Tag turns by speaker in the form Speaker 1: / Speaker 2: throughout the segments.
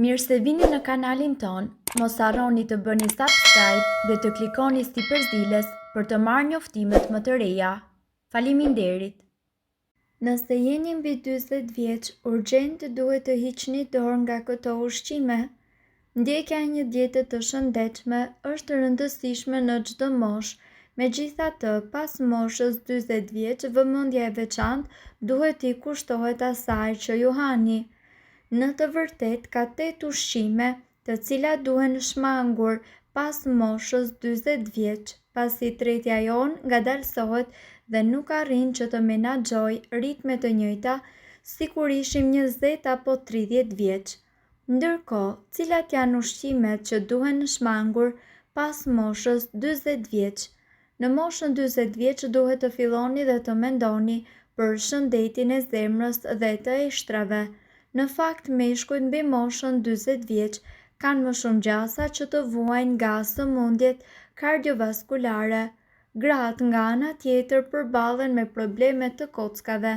Speaker 1: Mirë se vini në kanalin ton, mos harroni të bëni subscribe dhe të klikoni si përzieles për të marrë njoftimet më të reja. Faleminderit! Nëse jeni mbi 40 vjeç, urgjent duhet të hiqni dorë nga këto ushqime. Ndjekja e një diete të shëndetshme është e rëndësishme në çdo moshë. Megjithatë, pas moshës 40 vjeç, vëmendja e veçantë duhet t'i kushtohet asaj që ju hani. Në të vërtetë, ka 8 ushqime të cilat duhen shmangur pas moshës 40 vjeç, pasi tretja jonë ngadalësohet dhe nuk arrin që të menaxhojë ritme të njëjta si kur ishim 20 apo 30 vjeç. Ndërkohë, cilat janë ushqimet që duhen shmangur pas moshës 40 vjeç? Në moshën 40 vjeç duhet të filloni dhe të mendoni për shëndetin e zemrës dhe të eshtrave. Në fakt, meshkujt mbi moshën 40 vjeç kanë më shumë gjasa që të vuajnë nga sëmundjet kardiovaskulare. Gratë nga ana tjetër përballen me probleme të kockave.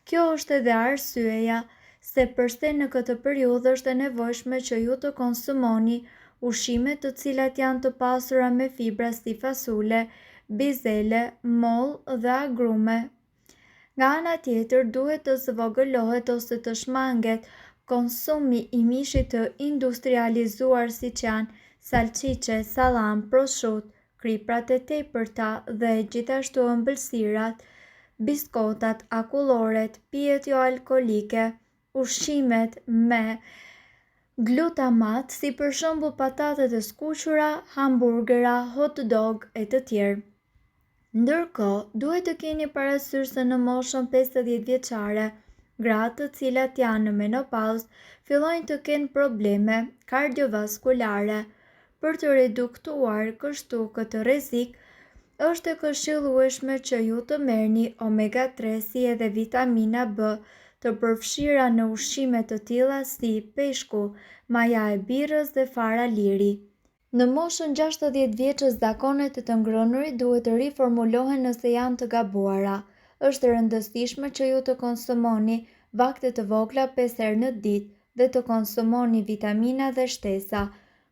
Speaker 1: Kjo është edhe arsyeja se pse në këtë periudhë është e nevojshme që ju të konsumoni ushqime të cilat janë të pasura me fibra si fasule, bizele, mollë dhe agrume. Nga ana tjetër, duhet të zvogëlohet ose të shmanget konsumi i mishit të industrializuar siç janë salcice, sallam, proshut, kriprat e tepërta dhe gjithashtu ëmbëlsirat, biskotat, akulloret, pijet jo alkolike, ushqimet me glutamat si për shembull patatet e skuqura, hamburgera, hot dog e të tjerë. Ndërkohë, duhet të keni parasysh se në moshën 50 vjeçare, gratë të cilat janë në menopauzë fillojnë të kenë probleme kardiovaskulare. Për të reduktuar kështu këtë rrezik, është e këshillueshme që ju të merrni omega 3 si edhe vitamina B të përfshira në ushqime të tilla si peshku, maja e birrës dhe fara liri. Në moshën 60 vjeçës zakonet e të ngrënurit duhet të riformulohen nëse janë të gabuara. Është e rëndësishme që ju të konsumoni vakte të vogla 5 herë në ditë dhe të konsumoni vitamina dhe shtesa,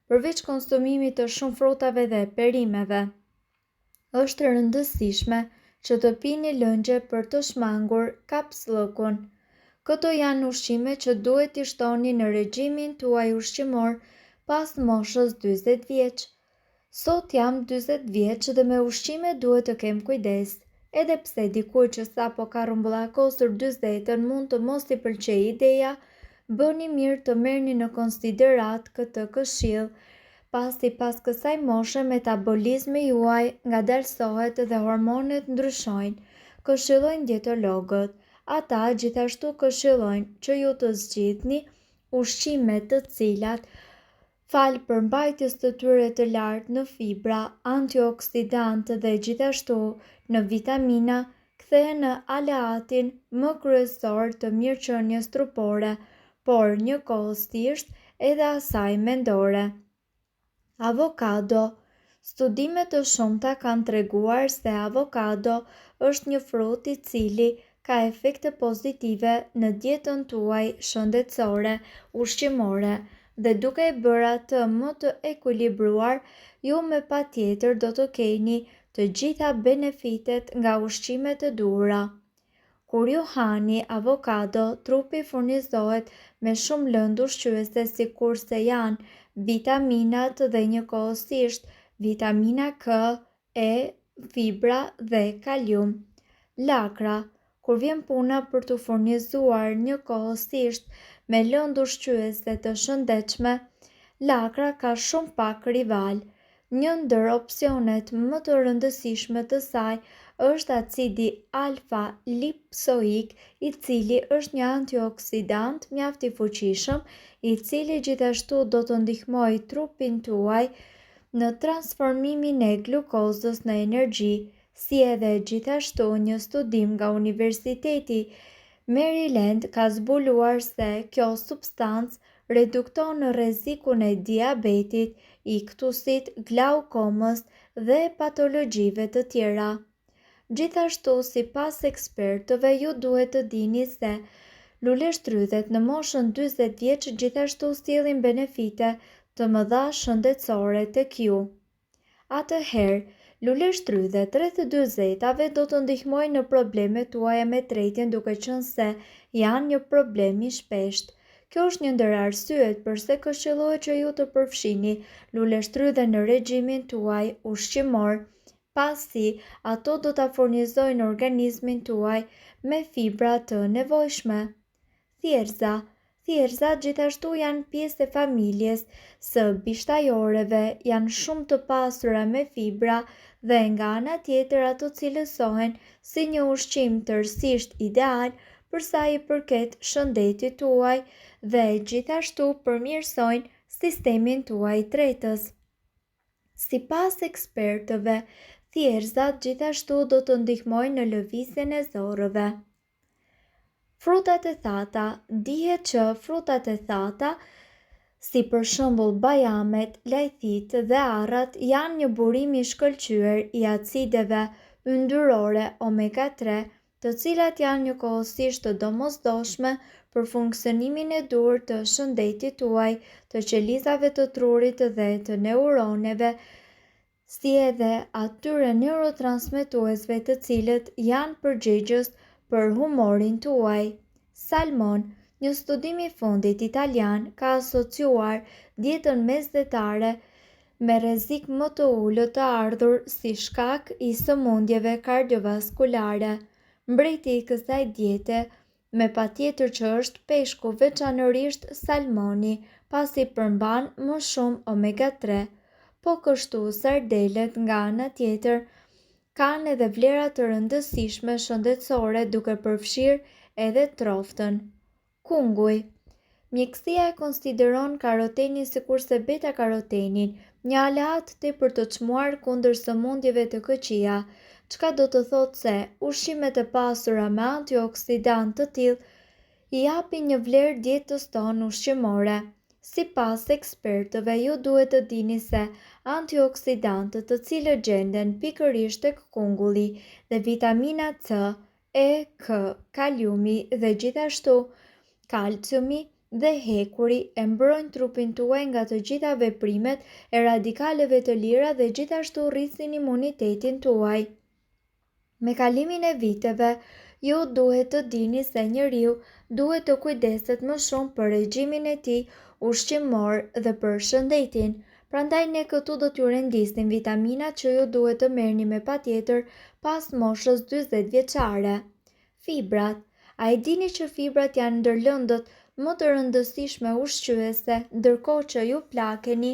Speaker 1: përveç konsumimit të shumë frutave dhe perimeve. Është e rëndësishme që të pini lëngje për të shmangur kapsllëkun. Këto janë ushqime që duhet t'i shtoni në regjimin tuaj ushqimor pas moshës 40 vjeç. Sot jam 40 vjeç dhe me ushqime duhet të kem kujdes. Edhe pse dikujt që sapo ka rrumbullakosur 40-ën mund të mos i pëlqejë ideja, bëni mirë të merrni në konsiderat këtë këshill, pasi pas kësaj moshe metabolizmi juaj ngadalësohet dhe hormonet ndryshojnë, këshillojnë dietologët. Ata gjithashtu këshillojnë që ju të zgjidhni ushqime të cilat falë përmbajtjes të tyre të lartë në fibra, antioksidantë dhe gjithashtu në vitamina, kthehen në aleatin më kryesor të mirëqenies trupore, por njëkohësisht edhe asaj mendore. Avokado. Studime të shumta kanë treguar se avokado është një frut i cili ka efekte pozitive në dietën tuaj shëndetësore, ushqimore, dhe duke e bërë atë më të ekuilibruar, ju me patjetër do të keni të gjitha benefitet nga ushqimet e duhura. Kur ju hani avokado, trupi furnizohet me shumë lëndë ushqyese sikurse janë vitaminat dhe njëkohësisht vitamina K, E, fibra dhe kalium. Lakra. Kur vjen puna për të furnizuar njëkohësisht me lëndë ushqyese të shëndetshme, lakra ka shumë pak rival. Një ndër opsionet më të rëndësishme të saj është acidi alfa-lipsoik, i cili është një antioksidant mjaft i fuqishëm, i cili gjithashtu do të ndihmojë trupin tuaj në transformimin e glukozës në energji, si edhe gjithashtu një studim nga Universiteti Maryland ka zbuluar se kjo substancë redukton rrezikun e diabetit, iktusit, glaukomës dhe patologjive të tjera. Gjithashtu, sipas ekspertëve, ju duhet të dini se Luleshtrydhet në moshën 40 vjeç gjithashtu sjellin benefite të mëdha shëndetësore tek ju. Atëherë, luleshtrydhet rreth 40-tave do të ndihmojnë në problemet tuaja me tretjen duke qenë se janë një problem i shpeshtë. Kjo është një ndër arsyet pse këshillohet që ju të përfshini luleshtrydhe në regjimin tuaj ushqimor, pasi ato do ta furnizojnë organizmin tuaj me fibra të nevojshme. Thjerrëzat gjithashtu janë pjesë e familjes së bishtajoreve, janë shumë të pasura me fibra dhe nga ana tjetër ato cilësohen si një ushqim tërësisht ideal për sa i përket shëndetit tuaj dhe gjithashtu përmirësojnë sistemin tuaj tretës. Sipas ekspertëve, thjerrëzat gjithashtu do të ndihmojnë në lëvizjen e zorrëve. Frutat e thata. Dihet që frutat e thata, si për shembull bajamet, lajthit dhe arrat, janë një burim i shkëlqyer i acideve yndyrore omega 3, të cilat janë njëkohësisht të domosdoshme për funksionimin e duhur të shëndetit tuaj, të qelizave të trurit dhe të neuroneve, si edhe atyre neurotransmetuesve të cilët janë përgjegjës për humorin tuaj. Salmon. Një studim i fundit italian ka asociuar dietën mesdhetare me rrezik më të ulët të ardhur si shkak i sëmundjeve kardiovaskulare. Mbreti i kësaj diete me patjetër që është peshku, veçanërisht salmoni, pasi përmban më shumë omega 3, po kështu sardelet nga ana tjetër kanë edhe vlera të rëndësishme shëndetësore duke përfshirë edhe troftën. Kunguj. Mjekësia e konsideron karotenin sikurse beta-karotenin një aleat tepër të çmuar kundër sëmundjeve të këqija, çka do të thotë se ushqimet e pasura me antioksidant të tillë i japin një vlerë dietës tonë ushqimore. Sipas ekspertëve, ju duhet të dini se antioksidantët, të cilët gjenden pikërisht tek kungulli, dhe vitamina C, E, K, kaliumi dhe gjithashtu kalciumi dhe hekuri e mbrojnë trupin tuaj nga të gjitha veprimet e radikaleve të lira dhe gjithashtu rrisin imunitetin tuaj. Me kalimin e viteve, ju duhet të dini se njeriu duhet të kujdeset më shumë për regjimin e tij ushqimor dhe për shëndetin. Prandaj ne këtu do t'ju rendisnim vitaminat që ju duhet të merrni me patjetër pas moshës 40 vjeçare. Fibrat. A i dini që fibrat janë ndër lëndët më të rëndësishme ushqyese, ndërkohë që ju plakeni,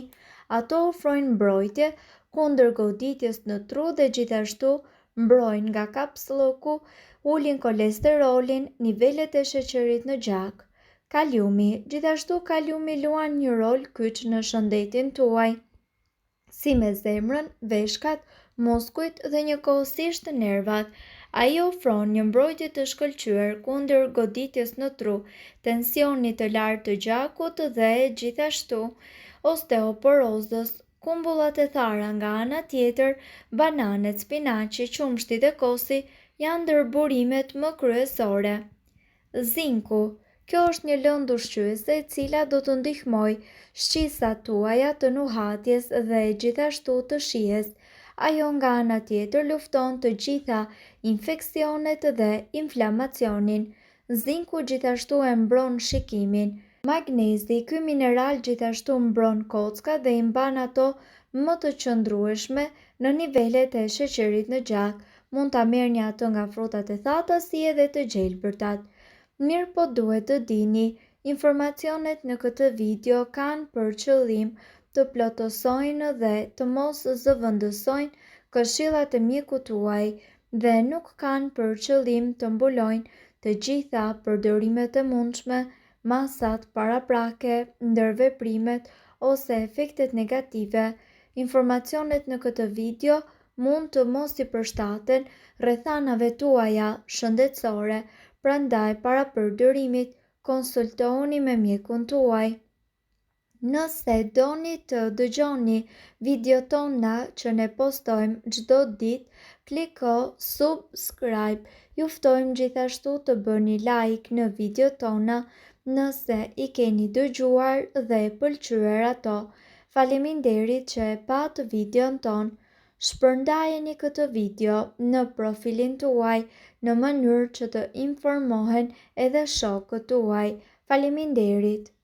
Speaker 1: ato ofrojnë mbrojtje kundër goditjes në tru dhe gjithashtu mbrojnë nga kapslloku, ulin kolesterolin, nivelet e sheqerit në gjak. Kaliumi. Gjithashtu kaliumi luan një rol kyç në shëndetin tuaj, si me zemrën, veshkat, muskujt dhe njëkohësisht nervat. Ai ofron një mbrojtje të shkëlqyer kundër goditjes në tru, tensionit të lartë të gjakut dhe gjithashtu osteoporozës. Kumbullat e thara nga ana tjetër, bananet, spinaqi, qumshti dhe kosi janë ndër burimet më kryesore. Zinku. Kjo është një lëndë ushqyese e cila do të ndihmojë shqisat tuaja të nuhatjes dhe gjithashtu të shijes. Ajo nga ana tjetër lufton të gjitha infeksionet dhe inflamacionin. Zinku gjithashtu e mbron shikimin. Magnezi. Ky mineral gjithashtu mbron kockat dhe i mban ato më të qëndrueshme në nivelet e sheqerit në gjak. Mund ta merrni ato nga frutat e thata si edhe të gjelbërtat. Mirë po duhet të dini, informacionet në këtë video kanë për qëllim të plotësojnë dhe të mos zëvendësojnë këshillat e mjekut tuaj dhe nuk kanë për qëllim të mbulojnë të gjitha përdorimet e mundshme, masat paraprake, ndërveprimet ose efektet negative. Informacionet në këtë video mund të mos i përshtaten rrethanave tuaja shëndetësore, prandaj para përdorimit konsultohuni me mjekun tuaj. Nëse doni të dëgjoni videot tona që ne postojmë çdo ditë, kliko subscribe, Ju ftojmë gjithashtu të bëni like në video tona nëse i keni dëgjuar dhe pëlqyer ato. Faleminderit që e pat videon ton. Shpërndajeni këtë video në profilin tuaj në mënyrë që të informohen edhe shokët tuaj. Faleminderit.